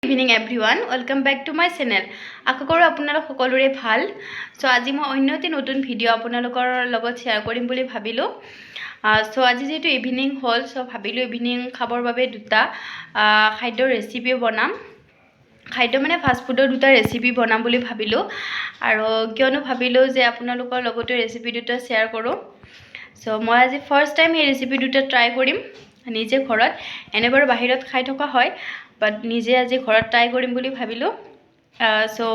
evening everyone welcome back to my channel আশা কৰোঁ আপোনালোক সকলোৰে ভাল সো আজি মই অন্য এটি নতুন ভিডিঅ' আপোনালোকৰ লগত শ্বেয়াৰ কৰিম বুলি ভাবিলোঁ সো আজি যেহেতু ইভিনিং হ'ল সো ভাবিলোঁ ইভিনিং খাবৰ বাবে দুটা খাদ্যৰ ৰেচিপি বনাম খাদ্য মানে ফাষ্ট ফুডৰ দুটা ৰেচিপি বনাম বুলি ভাবিলোঁ আৰু কিয়নো ভাবিলোঁ যে আপোনালোকৰ লগতে ৰেচিপি দুটা শ্বেয়াৰ কৰোঁ সো মই আজি ফাৰ্ষ্ট টাইম এই ৰেচিপি দুটা ট্ৰাই কৰিম নিজে ঘৰত এনে বাৰু বাহিৰত খাই থকা হয় বাট নিজে আজি ঘৰত ট্ৰাই কৰিম বুলি ভাবিলোঁ সো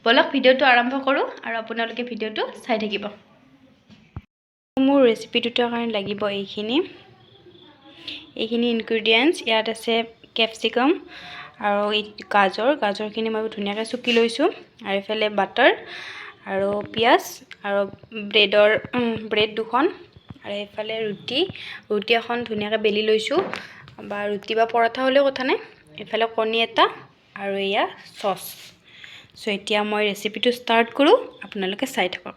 বলক ভিডিঅ'টো আৰম্ভ কৰোঁ আৰু আপোনালোকে ভিডিঅ'টো চাই থাকিব মোৰ ৰেচিপি দুটাৰ কাৰণে লাগিব এইখিনি ইনগ্ৰেডিয়েন্টছ ইয়াত আছে ক্যাপসিকাম আৰু গাজৰখিনি মই ধুনীয়াকৈ চুকি লৈছোঁ আৰু এফালে বাটাৰ আৰু পিয়াজ আৰু ব্ৰেড দুখন আৰু এফালে ৰুটি এখন ধুনীয়াকৈ বেলি লৈছোঁ বা ৰুটি বা পৰঠা হ'লেও কথা নাই এফালে কণী এটা আৰু এয়া সস সো এতিয়া মই ৰেচিপিটো ষ্টাৰ্ট কৰোঁ আপোনালোকে চাই থাকক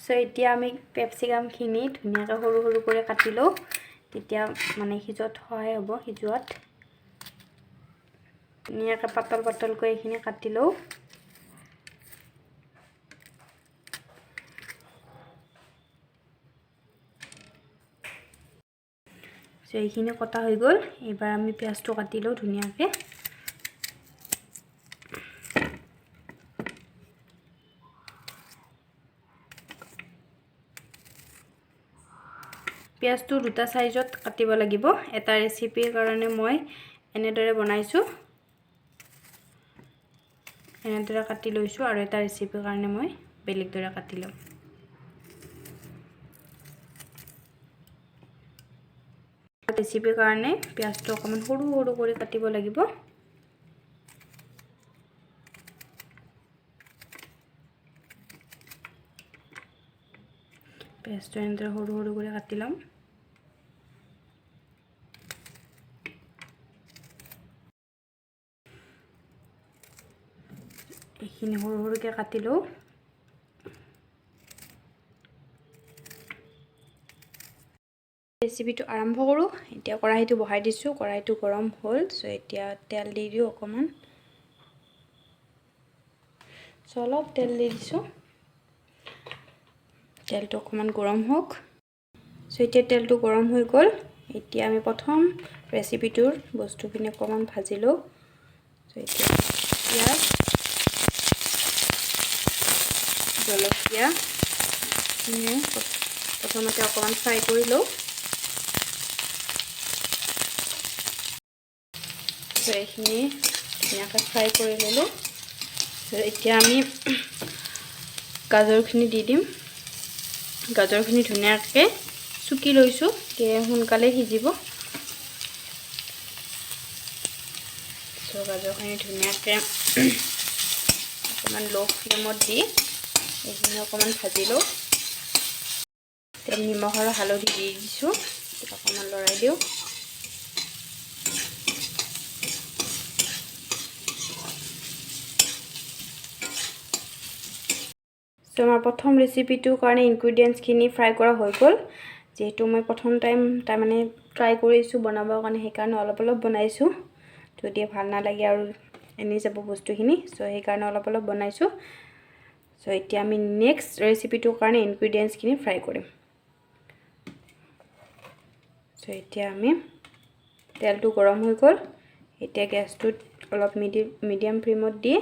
সো এতিয়া আমি ক্যাপসিকামখিনি ধুনীয়াকৈ সৰু সৰু কৰি কাটি লওঁ তেতিয়া মানে সিজত সহায় হ'ব সিজোৱাত ধুনীয়াকৈ পাতলকৈ এইখিনি কাটি লওঁ সো এইখিনি কটা হৈ গ'ল এবাৰ আমি পিয়াজটো কাটি লওঁ ধুনীয়াকৈ পিয়াজটো দুটা সাইজত কাটিব লাগিব এটা ৰেচিপিৰ কাৰণে মই এনেদৰে বনাইছো এনেদৰে কাটি লৈছো আৰু এটা ৰেচিপিৰ কাৰণে মই বেলেগ দৰে কাটি লম ৰেচিপিৰ কাৰণে পিয়াজটো অকমান সৰু সৰু কৰি কাটিব লাগিব পিয়াজটো এনেদৰে সৰু সৰু কৰি কাটি লম এইখিনি সৰু সৰুকৈ কাটি লওঁ ৰেচিপিটো আৰম্ভ কৰোঁ এতিয়া কড়াইটো বহাই দিছোঁ কড়াইটো গৰম হ'ল সো এতিয়া তেল দি দিওঁ অকমান সো অলপ তেল দি দিছোঁ তেলটো অকমান গৰম হোক সো এতিয়া তেলটো গৰম হৈ গ'ল এতিয়া আমি প্ৰথম ৰেচিপিটোৰ বস্তুখিনি অকমান ভাজি লওঁ সো এতিয়া পিয়াজ জলকীয়া প্ৰথমতে অকমান ফ্ৰাই কৰি লওঁ সো এইখিনি ধুনীয়াকৈ ফ্ৰাই কৰি ল'লোঁ এতিয়া আমি গাজৰখিনি দি দিম গাজৰখিনি ধুনীয়াকৈ চুকি লৈছোঁ তেতিয়া সোনকালে সিজিব সো গাজৰখিনি ধুনীয়াকৈ অকমান লো ফ্লেমত দি এইখিনি অকমান ভাজি লওঁ তেল নিমখ আৰু হালধি দি দিছোঁ অকমান লৰাই দিওঁ সো আমাৰ প্ৰথম ৰেচিপিটোৰ কাৰণে ইনগ্ৰেডিয়েন্টছখিনি ফ্ৰাই কৰা হৈ গ'ল যেহেতু মই প্ৰথম টাইম মানে ট্ৰাই কৰিছোঁ বনাবৰ কাৰণে সেইকাৰণে অলপ বনাইছোঁ যদি ভাল নালাগে আৰু এনে যাব বস্তুখিনি সো সেইকাৰণে অলপ বনাইছোঁ সো এতিয়া আমি নেক্সট ৰেচিপিটোৰ কাৰণে ইনগ্ৰেডিয়েন্টছখিনি ফ্ৰাই কৰিম সো এতিয়া আমি তেলটো গৰম হৈ গ'ল এতিয়া গেছটো অলপ মিডিয়াম ফ্লেমত দি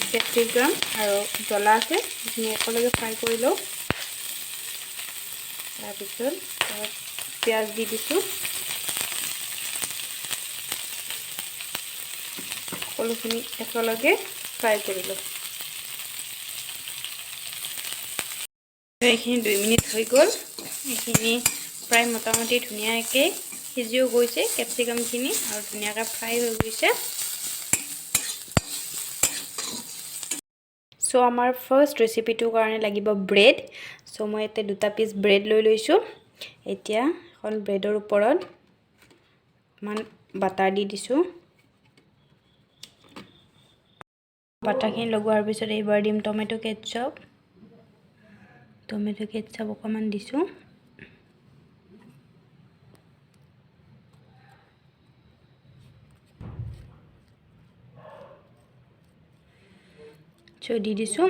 ক্যাপসিকাম আৰু জ্বলা আছে এইখিনি একেলগে ফ্ৰাই কৰি লওঁ তাৰপিছত পিয়াজ দি দিছোঁ সকলোখিনি একেলগে ফ্ৰাই কৰি লওঁ এইখিনি 2 মিনিট হৈ গ'ল এইখিনি প্ৰায় মোটামুটি ধুনীয়াকৈ সিজিও গৈছে ক্যাপসিকামখিনি আৰু ধুনীয়াকৈ ফ্ৰাই হৈ গৈছে সো আমাৰ ফাৰ্স্ট ৰেচিপিটোৰ কাৰণে লাগিব ব্ৰেড সো মই এতে দুটা পিস ব্ৰেড লৈ লৈছোঁ এতিয়া এখন ব্ৰেডৰ ওপৰত মান বাটাৰ দি দিছোঁ বাটাৰখিনি লগোৱাৰ পিছত এইবাৰ দিম টমেটো কেচাপ অকমান দিছোঁ সো দি দিছোঁ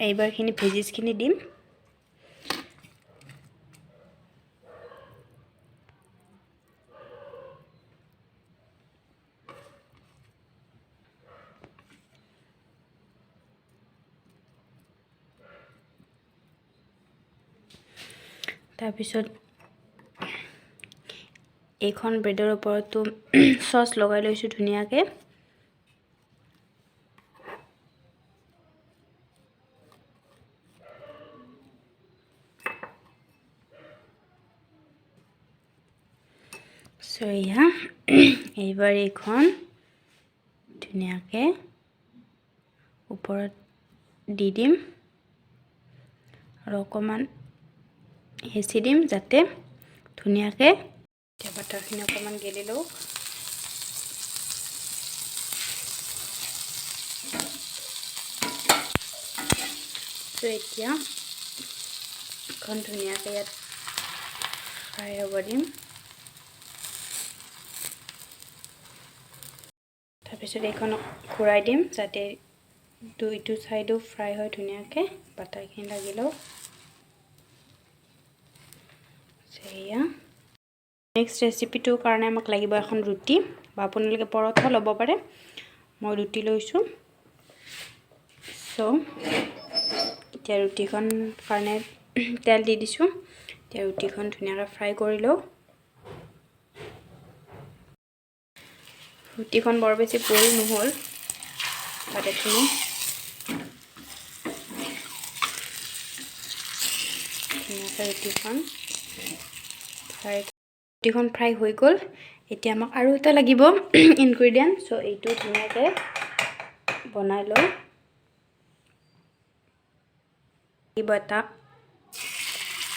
এইবাৰখিনি ভেজিছখিনি দিম তাৰপিছত এইখন ব্ৰেডৰ ওপৰতো সস লগাই লৈছোঁ ধুনীয়াকৈ সো এয়া এইবাৰ এইখন ধুনীয়াকৈ ওপৰত দি দিম আৰু অকণমান হেঁচি দিম যাতে ধুনীয়াকৈ বাটাৰখিনি অকণমান গেলি লওক তো এতিয়া এখন ধুনীয়াকৈ ইয়াত ফ্ৰাই হ'ব দিম তাৰপিছত এইখন ঘূৰাই দিম যাতে দুইটো চাইডো ফ্ৰাই হয় ধুনীয়াকৈ বাটাৰখিনি লাগি লওক সেয়া নেক্সট ৰেচিপিটোৰ কাৰণে আমাক লাগিব এখন ৰুটি বা আপোনালোকে পৰঠা ল'ব পাৰে মই ৰুটি লৈছোঁ চ' এতিয়া ৰুটিখন কাৰণে তেল দি দিছোঁ এতিয়া ৰুটিখন ধুনীয়াকৈ ফ্ৰাই কৰি লওঁ ৰুটিখন বৰ বেছি পুৰি নহ'ল বাটাৰখিনি ধুনীয়াকৈ ৰুটিখন ফ্ৰাই হৈ গ'ল এতিয়া আমাক আৰু এটা লাগিব ইনগ্ৰেডিয়েণ্ট চ' এইটো ধুনীয়াকৈ বনাই লওঁ লাগিব এটা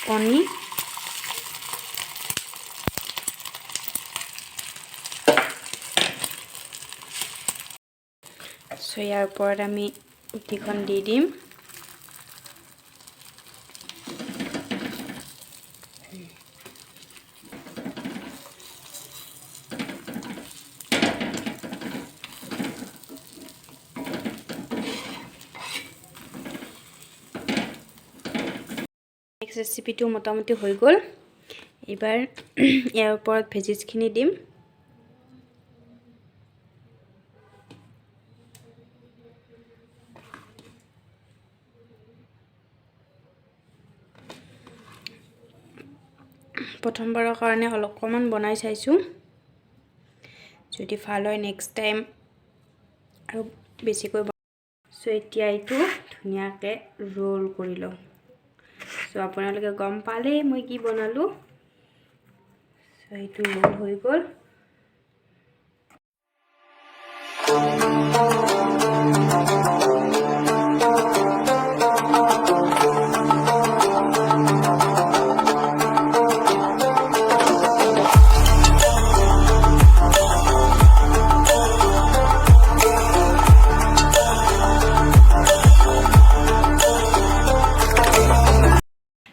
কণী চ' ইয়াৰ ওপৰত আমি ৰুটিখন দি দিম নেক্সট ৰেচিপিটো মোটামুটি হৈ গ'ল এইবাৰ ইয়াৰ ওপৰত ভেজিছখিনি দিম প্ৰথমবাৰৰ কাৰণে অকণমান বনাই চাইছোঁ যদি ভাল হয় নেক্সট টাইম আৰু বেছিকৈ চ' এতিয়া এইটো ধুনীয়াকৈ ৰোল কৰি লওঁ চ' আপোনালোকে গম পালে মই কি বনালোঁ চ' এইটো ৰোল হৈ গ'ল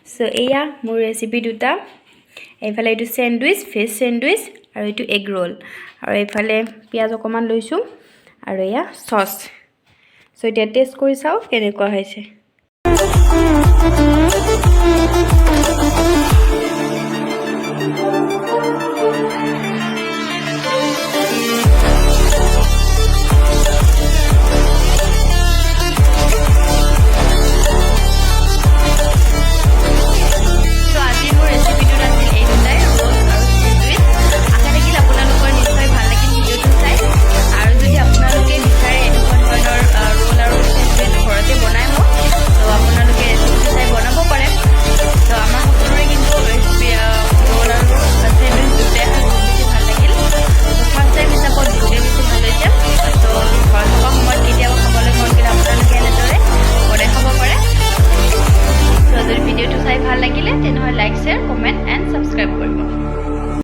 চ' এয়া মোৰ ৰেচিপি দুটা এইফালে এইটো চেণ্ডউইচ ভেজ চেণ্ডউইচ আৰু এইটো এগ ৰোল আৰু এইফালে পিঁয়াজ অকণমান লৈছোঁ আৰু এয়া চচ চ' এতিয়া টেষ্ট কৰি চাওঁ কেনেকুৱা হৈছে